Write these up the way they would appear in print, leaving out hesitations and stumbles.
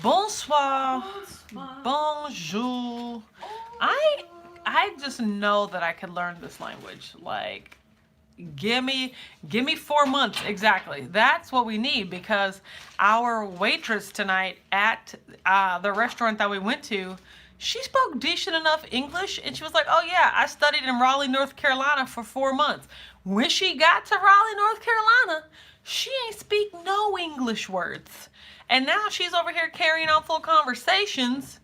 Bonsoir. Bonsoir. Bonjour. I just know that I could learn this language. Like, give me 4 months exactly. That's what we need, because our waitress tonight at the restaurant that we went to, she spoke decent enough English, and she was like, "Oh yeah, I studied in Raleigh, North Carolina for 4 months." When she got to Raleigh, North Carolina, she ain't speak no English words, and now she's over here carrying on full conversations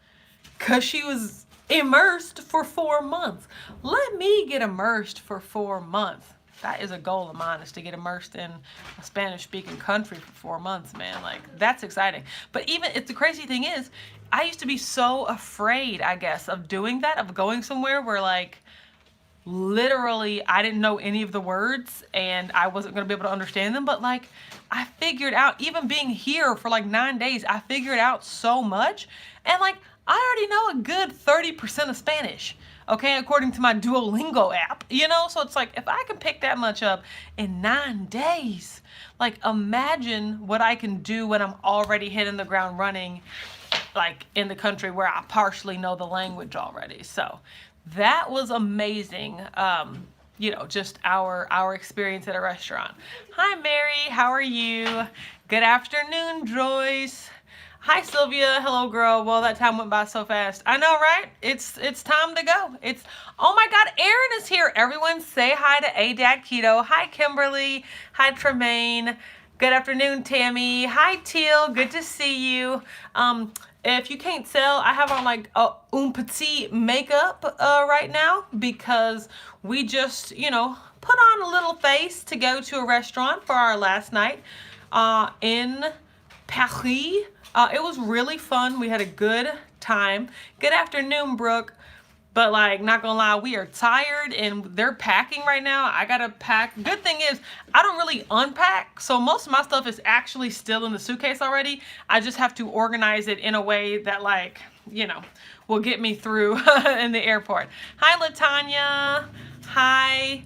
because she was immersed for 4 months. Let me get immersed for 4 months. That is a goal of mine, is to get immersed in a Spanish speaking country for 4 months, man. Like, that's exciting. But even if the crazy thing is, I used to be so afraid, I guess, of doing that, of going somewhere where, like, literally I didn't know any of the words and I wasn't going to be able to understand them. But like, I figured out, even being here for like 9 days, I figured out so much. And like, I already know a good 30% of Spanish, okay, according to my Duolingo app, you know? So it's like, if I can pick that much up in 9 days, like, imagine what I can do when I'm already hitting the ground running, like in the country where I partially know the language already. So that was amazing. Just our experience at a restaurant. Hi Mary, how are you? Good afternoon, Joyce. Hi Sylvia, hello girl. Well, that time went by so fast. I know, right? It's time to go. Oh my God, Erin is here. Everyone say hi to ADAC Keto. Hi Kimberly. Hi Tremaine. Good afternoon, Tammy. Hi Teal, good to see you. If you can't tell, I have on like un petit makeup right now, because we just, put on a little face to go to a restaurant for our last night in Paris. It was really fun. We had a good time. Good afternoon, Brooke. But like, not gonna lie, we are tired and they're packing right now. I gotta pack. Good thing is, I don't really unpack, so most of my stuff is actually still in the suitcase already. I just have to organize it in a way that, like, will get me through in the airport. Hi, Latanya. Hi.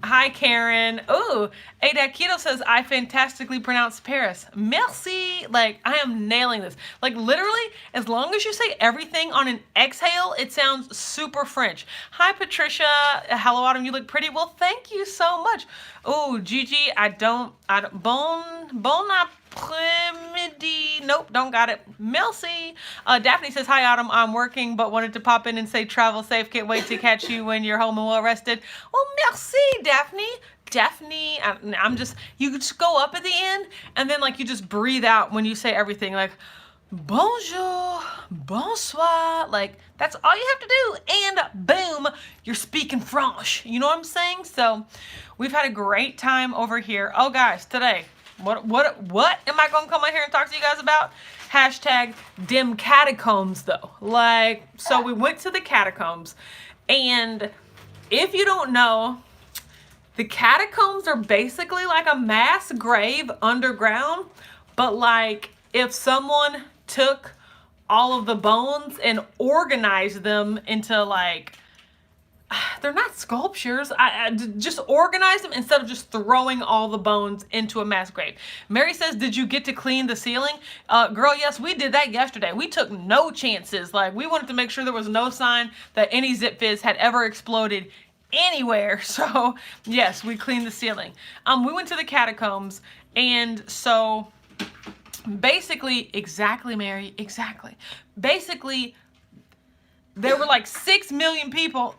Hi Karen. Oh, Ada Keto says I fantastically pronounce Paris. Merci. Like, I am nailing this. Like, literally, as long as you say everything on an exhale, it sounds super French. Hi Patricia. Hello Autumn, you look pretty. Well, thank you so much. Oh, Gigi, I don't bon après-midi. Nope, don't got it. Merci. Daphne says, hi Autumn, I'm working but wanted to pop in and say travel safe. Can't wait to catch you when you're home and well rested. Well, merci, Daphne. Daphne, you just go up at the end and then like you just breathe out when you say everything, like bonjour, bonsoir, like that's all you have to do, and boom, you're speaking French. You know what I'm saying? So we've had a great time over here. Oh guys, today, what am I gonna come on here and talk to you guys about? Hashtag dim catacombs though. Like, so we went to the catacombs, and if you don't know, the catacombs are basically like a mass grave underground, but like if someone took all of the bones and organized them into, like, they're not sculptures. I just organize them instead of just throwing all the bones into a mass grave. Mary says, did you get to clean the ceiling? Girl, yes, we did that yesterday. We took no chances. Like, we wanted to make sure there was no sign that any Zip Fizz had ever exploded anywhere. So yes, we cleaned the ceiling. We went to the catacombs, and so basically, exactly, Mary, exactly. Basically, there were like 6 million people,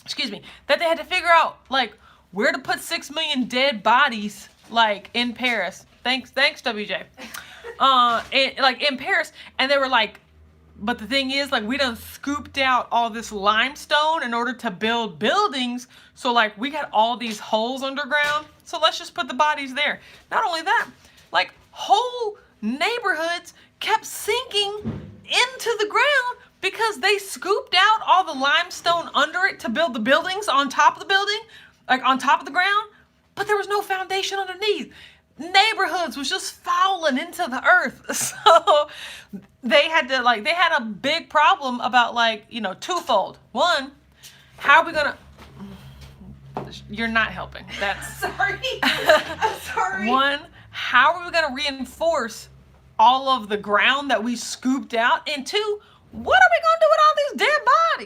excuse me, that they had to figure out like where to put 6 million dead bodies, like in Paris. Thanks, WJ. In Paris, and they were like, but the thing is, like, we done scooped out all this limestone in order to build buildings. So, like, we got all these holes underground. So let's just put the bodies there. Not only that, like, whole neighborhoods kept sinking into the ground because they scooped out all the limestone under it to build the buildings on top of the building, like on top of the ground, but there was no foundation underneath. Neighborhoods was just falling into the earth. So they had a big problem about, like, twofold. One, how are we gonna, you're not helping. That's sorry. I'm sorry. One, how are we gonna reinforce all of the ground that we scooped out, and two, what are we gonna do with all these dead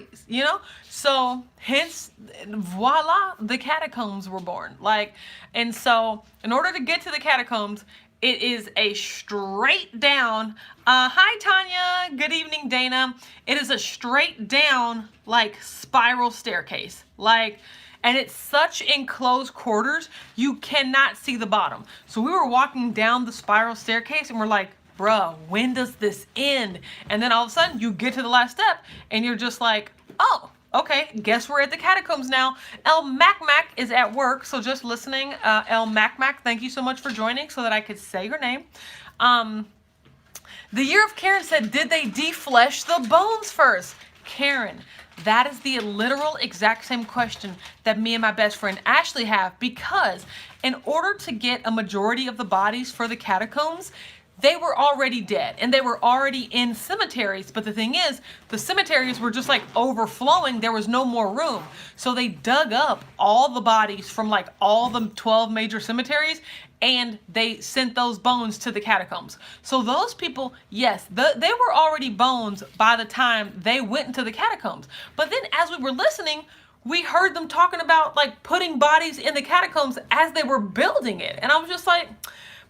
bodies? You know? So hence, voila, the catacombs were born. Like, and so in order to get to the catacombs, it is a straight down, hi Tanya, good evening Dana. It is a straight down, like, spiral staircase. Like, and it's such enclosed quarters, you cannot see the bottom. So we were walking down the spiral staircase and we're like, bruh, when does this end? And then all of a sudden you get to the last step and you're just like, oh, okay, guess we're at the catacombs now. El Mac is at work, so just listening. El Mac, thank you so much for joining so that I could say your name. The Year of Karen said, did they deflesh the bones first? Karen, that is the literal exact same question that me and my best friend Ashley have, because in order to get a majority of the bodies for the catacombs, they were already dead and they were already in cemeteries. But the thing is, the cemeteries were just like overflowing. There was no more room. So they dug up all the bodies from like all the 12 major cemeteries and they sent those bones to the catacombs. So those people, yes, they were already bones by the time they went into the catacombs. But then as we were listening, we heard them talking about like putting bodies in the catacombs as they were building it. And I was just like,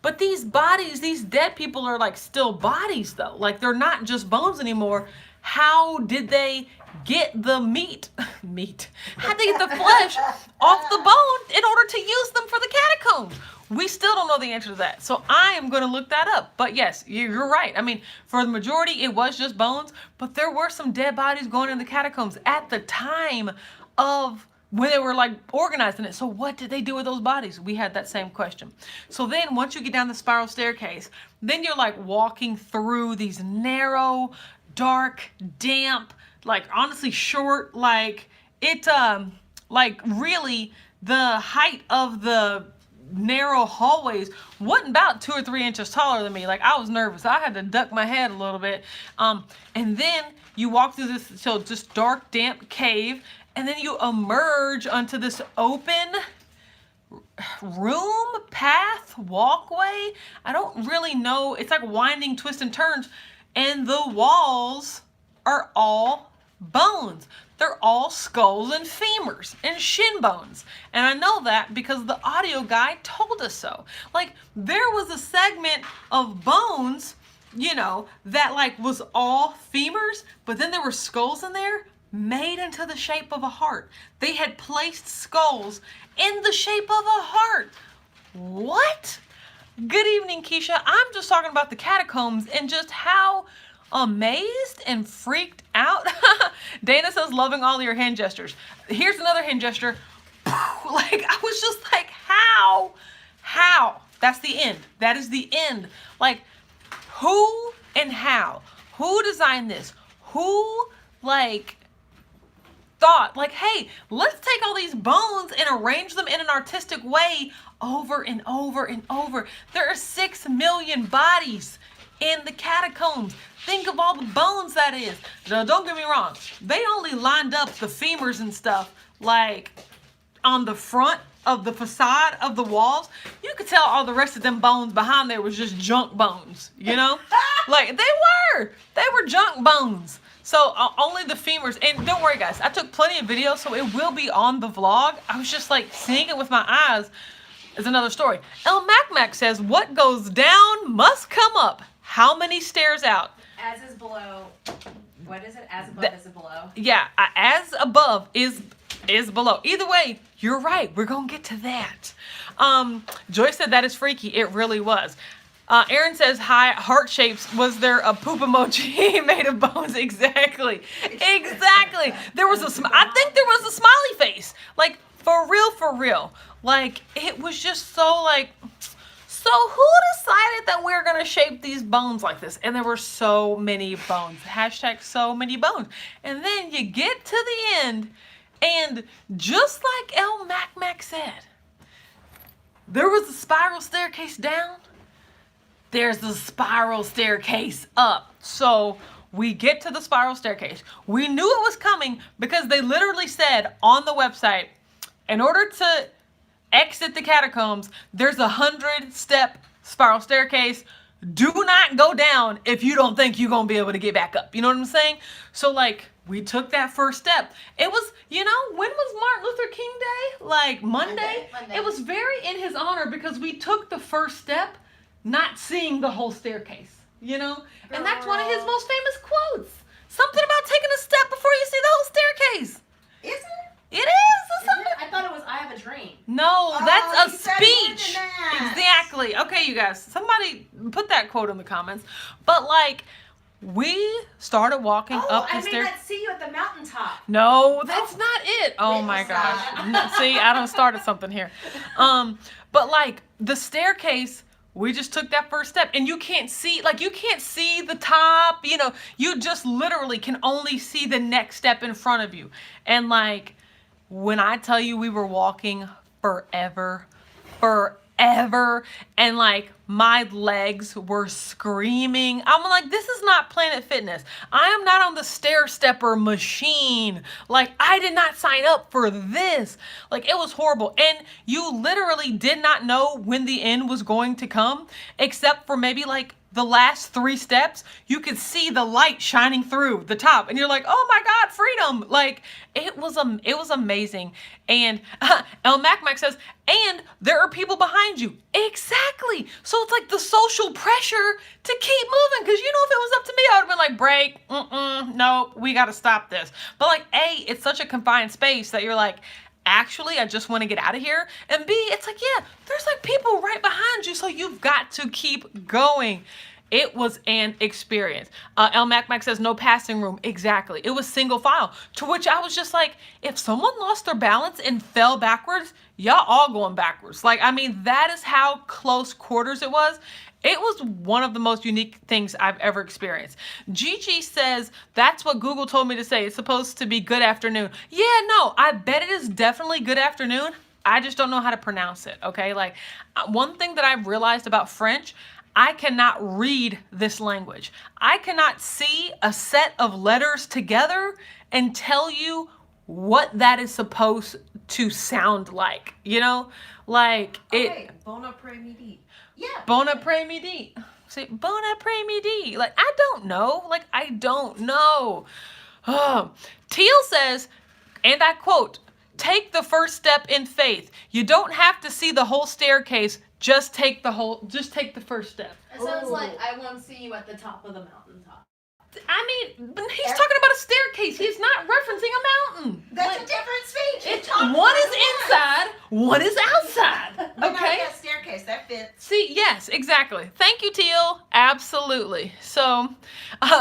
but these bodies, these dead people are like still bodies though. Like they're not just bones anymore. How did they get the meat? How did they get the flesh off the bone in order to use them for the catacombs? We still don't know the answer to that. So I am going to look that up. But yes, you're right. I mean, for the majority, it was just bones, but there were some dead bodies going in the catacombs at the time of when they were like organizing it. So what did they do with those bodies? We had that same question. So then once you get down the spiral staircase, then you're like walking through these narrow, dark, damp, like honestly short, like it, like really the height of the narrow hallways wasn't about 2 or 3 inches taller than me. Like I was nervous. I had to duck my head a little bit. And then you walk through this so just dark, damp cave. And then you emerge onto this open room, path, walkway. I don't really know. It's like winding twists and turns. And the walls are all bones. They're all skulls and femurs and shin bones. And I know that because the audio guy told us so. Like there was a segment of bones, you know, that like was all femurs, but then there were skulls in there made into the shape of a heart. They had placed skulls in the shape of a heart. What? Good evening, Keisha. I'm just talking about the catacombs and just how amazed and freaked out. Dana says, loving all your hand gestures. Here's another hand gesture. Like, I was just like, how? That's the end. That is the end. Like, who and how? Who designed this? Who, like, thought, like, hey, let's take all these bones and arrange them in an artistic way over and over and over. There are 6 million bodies in the catacombs. Think of all the bones that is. Now, don't get me wrong. They only lined up the femurs and stuff, like, on the front of the facade of the walls. You could tell all the rest of them bones behind there was just junk bones, you know? Like, they were junk bones. So only the femurs, and don't worry guys, I took plenty of videos, so it will be on the vlog. I was just like seeing it with my eyes is another story. El Mac says, what goes down must come up. How many stairs out? As is below. What is it? As above is below. Yeah, as above is below. Either way, you're right. We're gonna get to that. Joyce said that is freaky. It really was. Aaron says, hi, heart shapes. Was there a poop emoji made of bones? Exactly. There was I think there was a smiley face. Like, for real. Like, it was just so like, so who decided that we're going to shape these bones like this? And there were so many bones. Hashtag so many bones. And then you get to the end, and just like El Mac said, there was a spiral staircase down. There's the spiral staircase up. So we get to the spiral staircase. We knew it was coming because they literally said on the website, in order to exit the catacombs, there's a 100-step spiral staircase. do not go down if you don't think you're going to be able to get back up. You know what I'm saying? So like we took that first step. It was, when was Martin Luther King Day? Like Monday? It was very in his honor because we took the first step not seeing the whole staircase, And that's one of his most famous quotes. Something about taking a step before you see the whole staircase. Is it? It is. I thought it was I Have a Dream. No, that's a you said more speech. than that. Exactly. Okay, you guys, somebody put that quote in the comments. But like, we started walking up the I stairs. may not see you at the mountaintop. No, that's not it. Oh Wait, my what's gosh. that? See, I done started something here. But like the staircase, we just took that first step and you can't see the top, you just literally can only see the next step in front of you. And like, when I tell you we were walking forever, and like my legs were screaming. I'm like, this is not Planet Fitness. I am not on the stair stepper machine. Like, I did not sign up for this. Like, it was horrible. And you literally did not know when the end was going to come, except for maybe like the last 3 steps. You could see the light shining through the top and you're like, oh my God, freedom. Like, it was amazing. And El Mac says, and there are people behind you. Exactly. So it's like the social pressure to keep moving. Because if it was up to me, I would have been like, break. No, we got to stop this. But like, A, it's such a confined space that you're like, actually, I just want to get out of here. And B, it's like, yeah, there's like people right behind you. So you've got to keep going. It was an experience. El Mac says no passing room. Exactly. It was single file, to which I was just like, if someone lost their balance and fell backwards, y'all all going backwards. Like, I mean, that is how close quarters it was. It was one of the most unique things I've ever experienced. Gigi says, that's what Google told me to say. It's supposed to be good afternoon. Yeah, no, I bet it is definitely good afternoon. I just don't know how to pronounce it, okay? Like, one thing that I've realized about French, I cannot read this language. I cannot see a set of letters together and tell you what that is supposed to sound like, Like, it... Bon après-midi. Yeah. Bon après-midi. See, bon après-midi. Like, I don't know. Like, I don't know. Teal says, and I quote, take the first step in faith. You don't have to see the whole staircase. Just take the first step. It sounds like I won't see you at the top of the mountaintop. I mean, he's talking about a staircase. He's not referencing a mountain. That's a different speech. One is inside, one is outside. Okay? Yeah, staircase, that fits. See, yes, exactly. Thank you, Teal. Absolutely. So,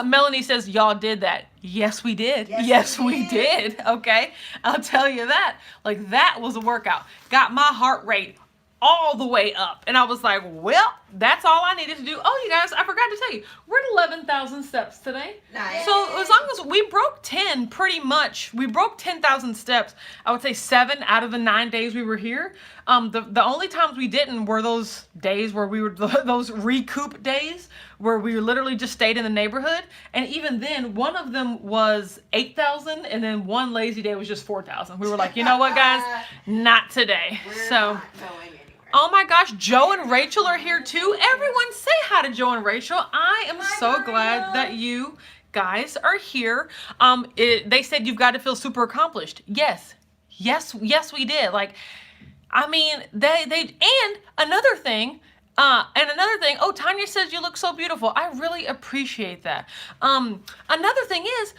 Melanie says, y'all did that. Yes, we did. Yes, we did. Okay? I'll tell you that. Like, that was a workout. Got my heart rate all the way up. And I was like, well, that's all I needed to do. Oh, you guys, I forgot to tell you, we're at 11,000 steps today. Nice. So as long as we broke 10, pretty much, we broke 10,000 steps. I would say 7 out of the 9 days we were here. The only times we didn't were those days where we were, those recoup days where we literally just stayed in the neighborhood. And even then, one of them was 8,000 and then one lazy day was just 4,000. We were like, you know what, guys? Not today. We're so. not going anywhere. Oh my gosh, Joe and Rachel are here too. Everyone say hi to Joe and Rachel. I am so glad that you guys are here. They said you've got to feel super accomplished. Yes, we did. Like, I mean, they and another thing, oh, Tanya says you look so beautiful. I really appreciate that. Another thing is,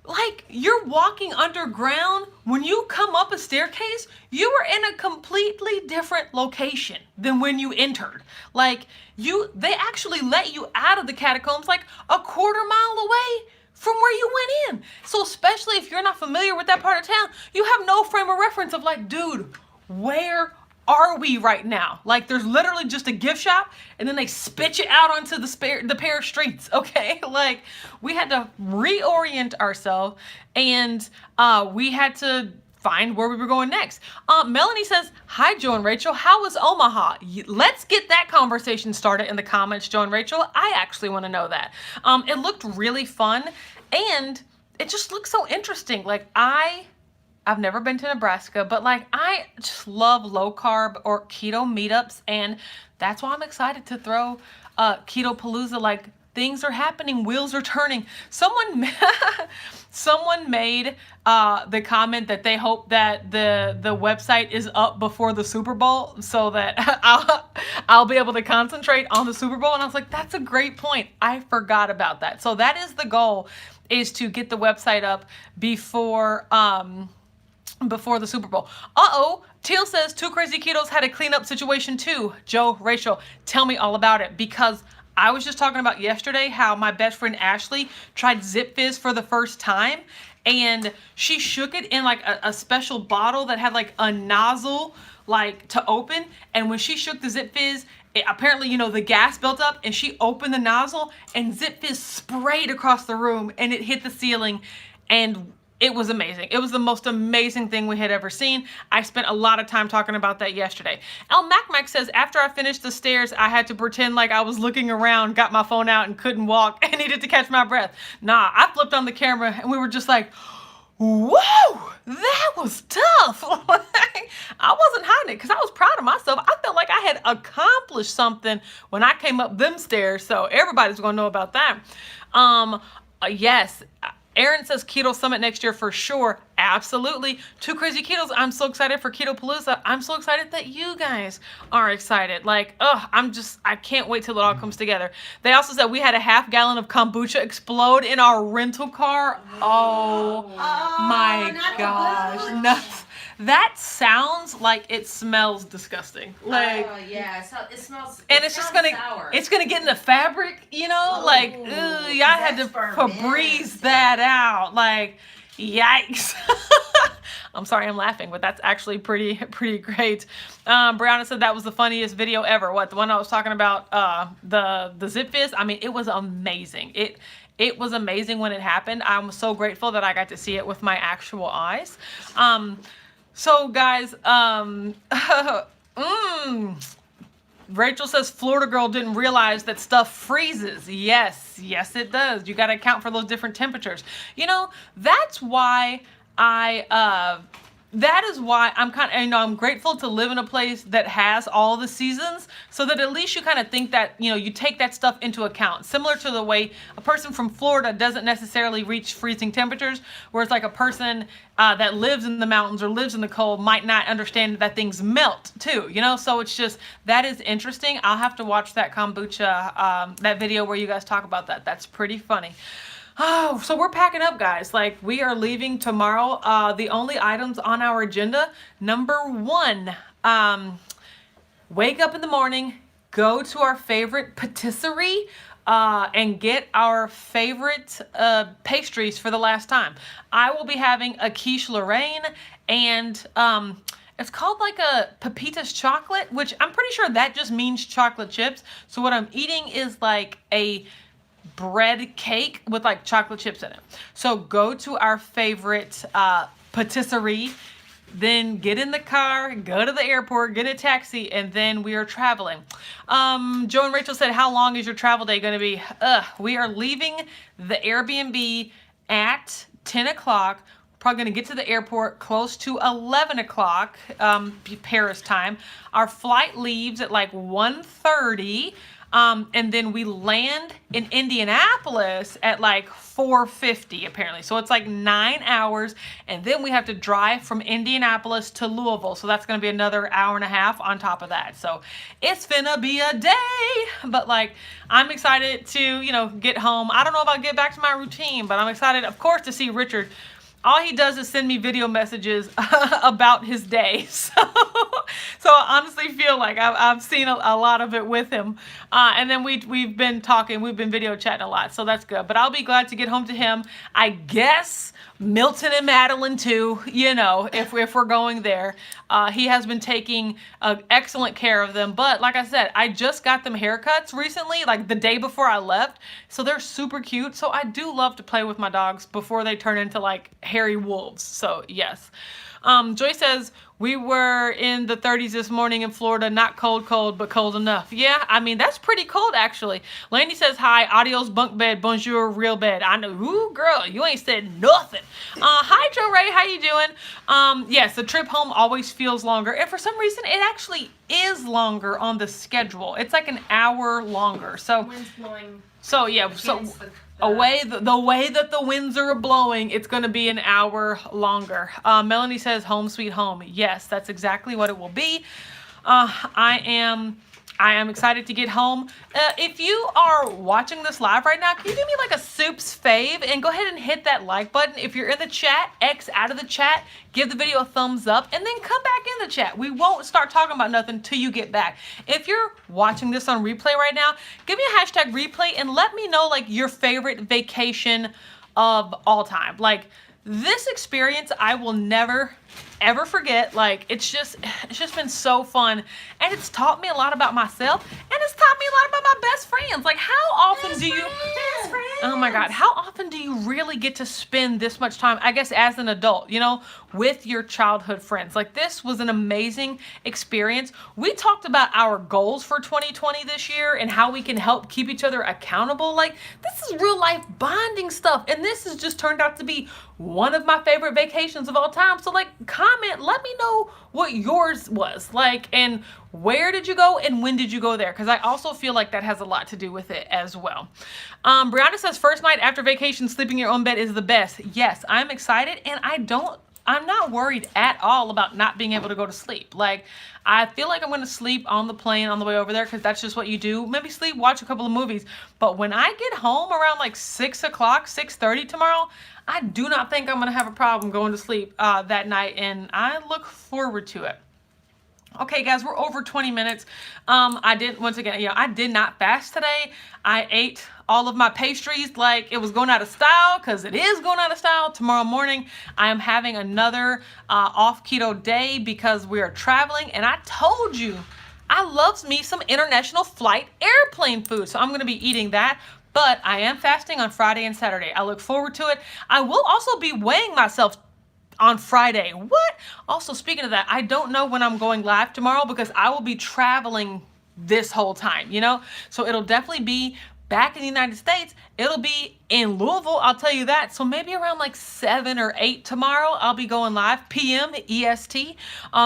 like, you're walking underground. When you come up a staircase, you were in a completely different location than when you entered. Like, they actually let you out of the catacombs like a quarter mile away from where you went in. So especially if you're not familiar with that part of town, you have no frame of reference of like, dude, where are we right now? Like, there's literally just a gift shop and then they spit you out onto the pair of streets, okay? Like, we had to reorient ourselves and we had to find where we were going next. Melanie says, hi, Joe and Rachel. How was Omaha? Let's get that conversation started in the comments, Joe and Rachel. I actually want to know that. It looked really fun and it just looked so interesting. Like, I've never been to Nebraska, but like, I just love low carb or keto meetups, and that's why I'm excited to throw Keto Palooza, like, things are happening, wheels are turning. Someone made the comment that they hope that the website is up before the Super Bowl so that I'll be able to concentrate on the Super Bowl. And I was like, that's a great point. I forgot about that. So that is the goal, is to get the website up before the Super Bowl. Teal says Two Crazy Ketos had a cleanup situation too. Joe, Rachel, tell me all about it, because I was just talking about yesterday how my best friend Ashley tried Zip Fizz for the first time, and she shook it in like a special bottle that had like a nozzle like to open, and when she shook the Zip Fizz, apparently, the gas built up, and she opened the nozzle and Zip Fizz sprayed across the room and it hit the ceiling, and it was amazing. It was the most amazing thing we had ever seen. I spent a lot of time talking about that yesterday. El Mac says, after I finished the stairs, I had to pretend like I was looking around, got my phone out and couldn't walk and needed to catch my breath. Nah, I flipped on the camera and we were just like, whoa, that was tough. I wasn't hiding it because I was proud of myself. I felt like I had accomplished something when I came up them stairs. So everybody's going to know about that. Yes. Aaron says Keto Summit next year for sure. Absolutely. Two Crazy Ketos. I'm so excited for Keto Palooza. I'm so excited that you guys are excited. Like, I can't wait till it all comes together. They also said we had a half gallon of kombucha explode in our rental car. Oh my gosh. Nuts. That sounds like it smells disgusting. Like, yeah, so it smells. And it's just gonna, sour. it's gonna get in the fabric, like, y'all had to Febreze that out. Like, yikes. I'm sorry, I'm laughing, but that's actually pretty great. Brianna said that was the funniest video ever. What, the one I was talking about, the Zip Fizz? I mean, it was amazing. It was amazing when it happened. I'm so grateful that I got to see it with my actual eyes. So guys, Rachel says Florida girl didn't realize that stuff freezes. Yes, it does. You got to account for those different temperatures. That's why that is why I'm I'm grateful to live in a place that has all the seasons, so that at least you kind of think that, you take that stuff into account. Similar to the way a person from Florida doesn't necessarily reach freezing temperatures, whereas like a person that lives in the mountains or lives in the cold might not understand that things melt too, So it's just, that is interesting. I'll have to watch that kombucha, that video where you guys talk about that. That's pretty funny. Oh, so we're packing up, guys. Like, we are leaving tomorrow. The only items on our agenda, number 1, wake up in the morning, go to our favorite patisserie, and get our favorite pastries for the last time. I will be having a quiche Lorraine, and it's called like a Pepitas chocolate, which I'm pretty sure that just means chocolate chips. So what I'm eating is like a bread cake with like chocolate chips in it. So go to our favorite patisserie, then get in the car, go to the airport, get a taxi, and then we are traveling. Joe and Rachel said, how long is your travel day going to be? We are leaving the Airbnb at 10 o'clock. Probably going to get to the airport close to 11 o'clock Paris time. Our flight leaves at like 1:30. And then we land in Indianapolis at like 4:50 apparently. So it's like 9 hours, and then we have to drive from Indianapolis to Louisville. So that's going to be another hour and a half on top of that. So it's finna be a day, but like, I'm excited to, get home. I don't know if I'll get back to my routine, but I'm excited, of course, to see Richard. All he does is send me video messages about his day. So I honestly feel like I've seen a lot of it with him. And then we've been talking, we've been video chatting a lot. So that's good. But I'll be glad to get home to him. I guess Milton and Madeline too, if we're going there. He has been taking excellent care of them. But like I said, I just got them haircuts recently, like the day before I left. So they're super cute. So I do love to play with my dogs before they turn into like hairy wolves. So yes. Joy says, We were in the 30s this morning in Florida. Not cold, but cold enough. Yeah, I mean, that's pretty cold, actually. Landy says, hi, adios, bunk bed, bonjour, real bed. I know, ooh, girl, you ain't said nothing. Hi, Joe Ray, how you doing? Yes, the trip home always feels longer. And for some reason, it actually is longer on the schedule. It's like an hour longer. So, Wind's blowing. So, yeah, so the way that the winds are blowing, it's going to be an hour longer. Melanie says, home sweet home. Yes, that's exactly what it will be. I am excited to get home. If you are watching this live right now, can you do me like a soups fave and go ahead and hit that like button? If you're in the chat, X out of the chat, give the video a thumbs up, and then come back in the chat. We won't start talking about nothing till you get back. If you're watching this on replay right now, give me a hashtag replay and let me know like your favorite vacation of all time. Like, this experience I will never ever forget. Like, it's just been so fun, and it's taught me a lot about myself, and it's taught me a lot about my best friends. Like, how often do you oh my god, how often do you really get to spend this much time, I guess, as an adult, you know, with your childhood friends? Like, this was an amazing experience. We talked about our goals for 2020 this year and how we can help keep each other accountable. Like, this is real life bonding stuff, and this has just turned out to be one of my favorite vacations of all time. So, like, comment, let me know what yours was like, and where did you go and when did you go there, because I also feel like that has a lot to do with it as well. Brianna says, first night after vacation, sleeping in your own bed is the best. Yes, I'm excited, and I'm not worried at all about not being able to go to sleep. Like, I feel like I'm going to sleep on the plane on the way over there, because that's just what you do. Maybe sleep, watch a couple of movies. But when I get home around like 6 o'clock, 6:30 tomorrow, I do not think I'm going to have a problem going to sleep that night, and I look forward to it. Okay, guys, we're over 20 minutes. I did not fast today. I ate all of my pastries like it was going out of style, because it is going out of style. Tomorrow morning, I am having another off keto day because we are traveling, and I told you I love me some international flight airplane food, so I'm going to be eating that. But I am fasting on Friday and Saturday. I look forward to it. I will also be weighing myself on Friday. What? Also, speaking of that, I don't know when I'm going live tomorrow, because I will be traveling this whole time, you know? So it'll definitely be back in the United States. It'll be in Louisville, I'll tell you that. So maybe around like 7 or 8 tomorrow, I'll be going live, PM EST.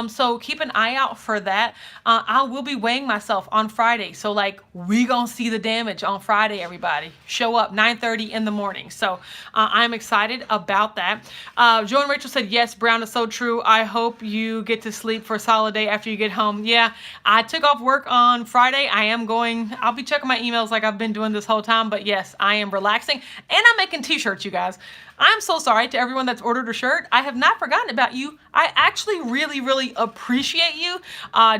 So keep an eye out for that. I will be weighing myself on Friday. So like, we gonna see the damage on Friday, everybody. Show up 9:30 in the morning. So I'm excited about that. Joe and Rachel said, yes, Brown is so true. I hope you get to sleep for a solid day after you get home. Yeah, I took off work on Friday. I'll be checking my emails like I've been doing this whole time, but yes, I am relaxing, and I'm making t-shirts, you guys. I'm so sorry to everyone that's ordered a shirt. I have not forgotten about you. I actually really, really appreciate you.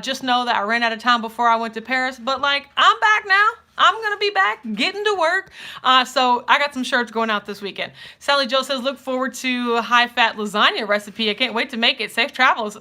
Just know that I ran out of time before I went to Paris, but like, I'm back now. I'm gonna be back getting to work. So I got some shirts going out this weekend. Sally Jo says, look forward to high-fat lasagna recipe. I can't wait to make it. Safe travels.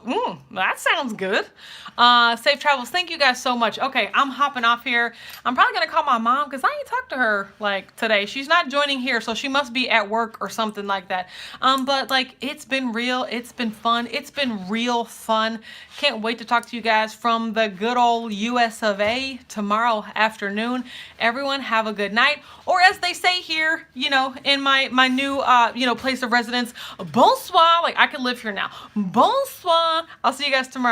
That sounds good. Safe travels. Thank you guys so much. Okay, I'm hopping off here. I'm probably gonna call my mom, because I ain't talked to her like today. She's not joining here, so she must be at work or something like that. But like, it's been real. It's been fun. It's been real fun. Can't wait to talk to you guys from the good old US of A tomorrow afternoon. Everyone have a good night, or as they say here, you know, in my new place of residence, bonsoir. Like, I could live here now. Bonsoir. I'll see you guys tomorrow.